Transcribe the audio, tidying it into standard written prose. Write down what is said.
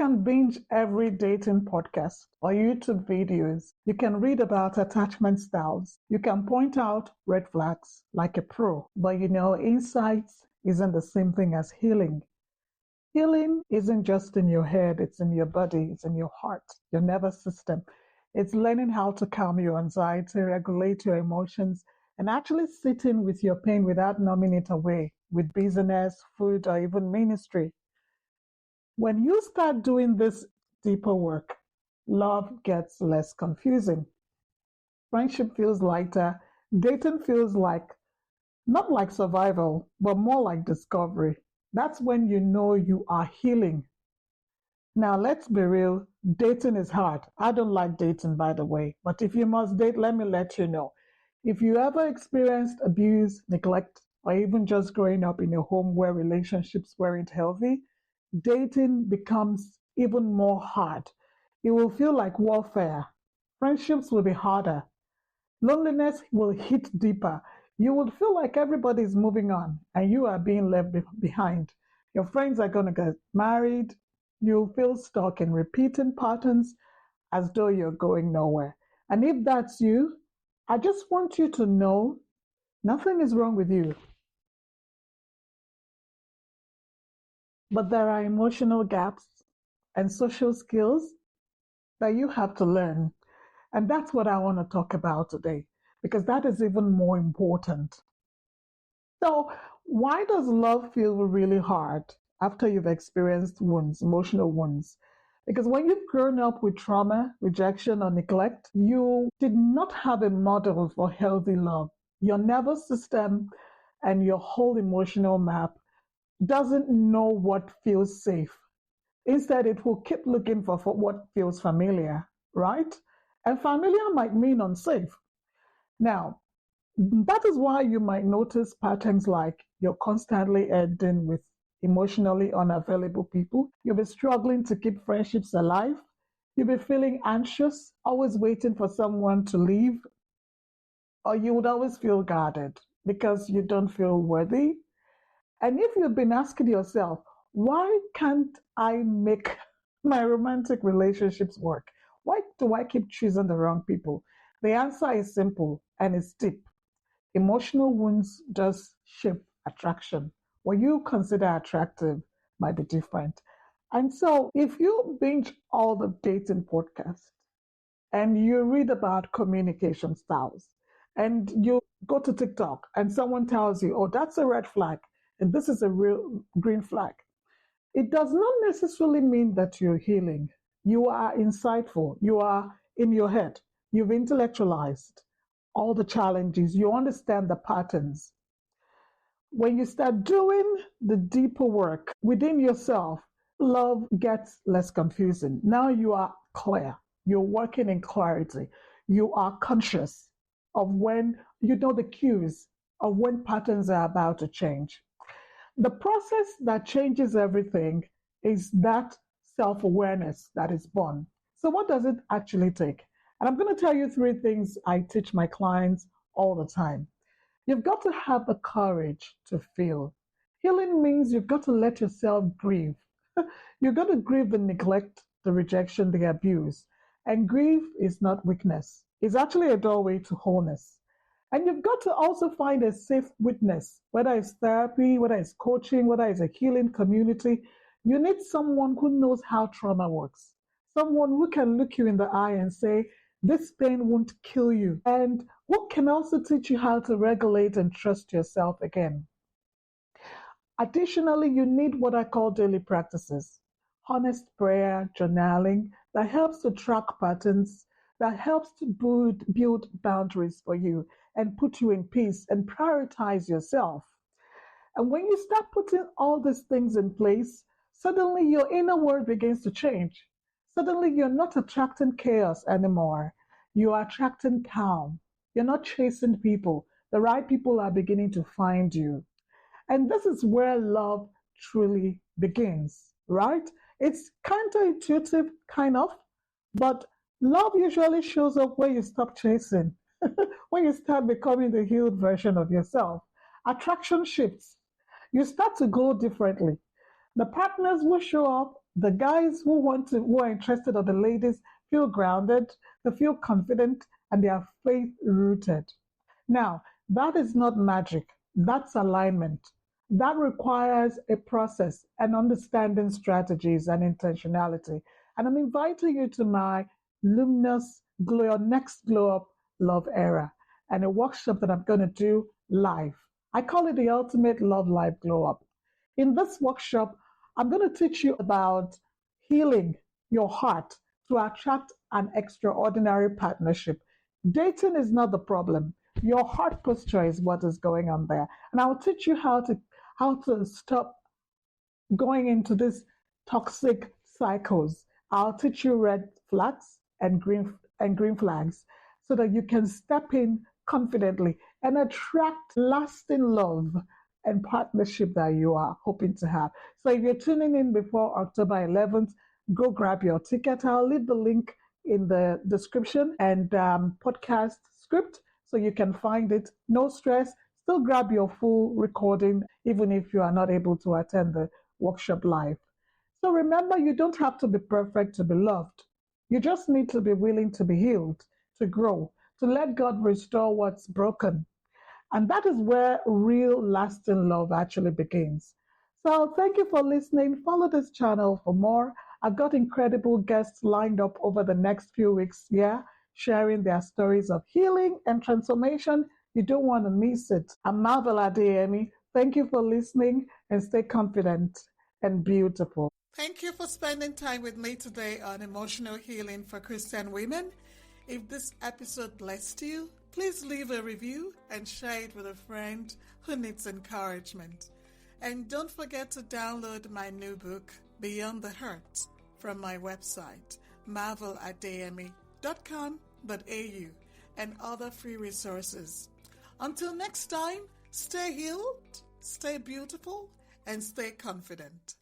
can binge every dating podcast or YouTube videos. You can read about attachment styles. You can point out red flags like a pro. But insights isn't the same thing as healing. Healing isn't just in your head, it's in your body, it's in your heart, your nervous system. It's learning how to calm your anxiety, regulate your emotions, and actually sit in with your pain without numbing it away with business, food, or even ministry. When you start doing this deeper work, love gets less confusing. Friendship feels lighter. Dating feels not like survival, but more like discovery. That's when you know you are healing. Now, let's be real, dating is hard. I don't like dating, by the way, but if you must date, let me let you know. If you ever experienced abuse, neglect, or even just growing up in a home where relationships weren't healthy, dating becomes even more hard. It will feel like warfare. Friendships will be harder. Loneliness will hit deeper. You would feel like everybody is moving on and you are being left behind. Your friends are going to get married. You'll feel stuck in repeating patterns as though you're going nowhere. And if that's you, I just want you to know nothing is wrong with you. But there are emotional gaps and social skills that you have to learn. And that's what I want to talk about today, because that is even more important. So, why does love feel really hard after you've experienced wounds, emotional wounds? Because when you've grown up with trauma, rejection, or neglect, you did not have a model for healthy love. Your nervous system and your whole emotional map doesn't know what feels safe. Instead, it will keep looking for what feels familiar, right? And familiar might mean unsafe. Now, that is why you might notice patterns like you're constantly ending with emotionally unavailable people. You'll be struggling to keep friendships alive. You'll be feeling anxious, always waiting for someone to leave. Or you would always feel guarded because you don't feel worthy. And if you've been asking yourself, why can't I make my romantic relationships work? Why do I keep choosing the wrong people? The answer is simple and it's deep. Emotional wounds just shape attraction. What you consider attractive might be different. And so if you binge all the dating podcasts and you read about communication styles and you go to TikTok and someone tells you, oh, that's a red flag and this is a real green flag, it does not necessarily mean that you're healing. You are insightful. You are in your head. You've intellectualized all the challenges. You understand the patterns. When you start doing the deeper work within yourself, love gets less confusing. Now you are clear. You're working in clarity. You are conscious of when you know the cues of when patterns are about to change. The process that changes everything is that self-awareness that is born. So what does it actually take? And I'm going to tell you 3 things I teach my clients all the time. You've got to have the courage to feel. Healing means you've got to let yourself grieve. You've got to grieve the neglect, the rejection, the abuse. And grief is not weakness. It's actually a doorway to wholeness. And you've got to also find a safe witness, whether it's therapy, whether it's coaching, whether it's a healing community. You need someone who knows how trauma works, someone who can look you in the eye and say, this pain won't kill you, and who can also teach you how to regulate and trust yourself again. Additionally, you need what I call daily practices, honest prayer, journaling, that helps to track patterns, that helps to build boundaries for you and put you in peace and prioritize yourself. And when you start putting all these things in place, suddenly your inner world begins to change. Suddenly you're not attracting chaos anymore. You are attracting calm. You're not chasing people. The right people are beginning to find you. And this is where love truly begins, right? It's counterintuitive, kind of, but love usually shows up when you stop chasing, when you start becoming the healed version of yourself. Attraction shifts. You start to glow differently. The partners will show up, The guys who are interested, or the ladies, feel grounded, they feel confident, and they are faith rooted. Now, that is not magic, that's alignment. That requires a process and understanding strategies and intentionality. And I'm inviting you to my Luminous Glow, Next Glow Up Love Era, and a workshop that I'm going to do live. I call it the Ultimate Love Life Glow Up. In this workshop, I'm going to teach you about healing your heart to attract an extraordinary partnership. Dating is not the problem. Your heart posture is what is going on there. And I'll teach you how to stop going into these toxic cycles. I'll teach you red flags and green flags so that you can step in confidently and attract lasting love and partnership that you are hoping to have. So if you're tuning in before October 11th, go grab your ticket. I'll leave the link in the description and podcast script so you can find it. No stress. Still grab your full recording even if you are not able to attend the workshop live. So remember, you don't have to be perfect to be loved. You just need to be willing to be healed, to grow, to let God restore what's broken. And that is where real lasting love actually begins. So thank you for listening. Follow this channel for more. I've got incredible guests lined up over the next few weeks, yeah, sharing their stories of healing and transformation. You don't want to miss it. I'm Marvel Adeyemi. Thank you for listening and stay confident and beautiful. Thank you for spending time with me today on Emotional Healing for Christian Women. If this episode blessed you, please leave a review and share it with a friend who needs encouragement. And don't forget to download my new book, Beyond the Hurt, from my website, marveladeyemi.com.au, and other free resources. Until next time, stay healed, stay beautiful, and stay confident.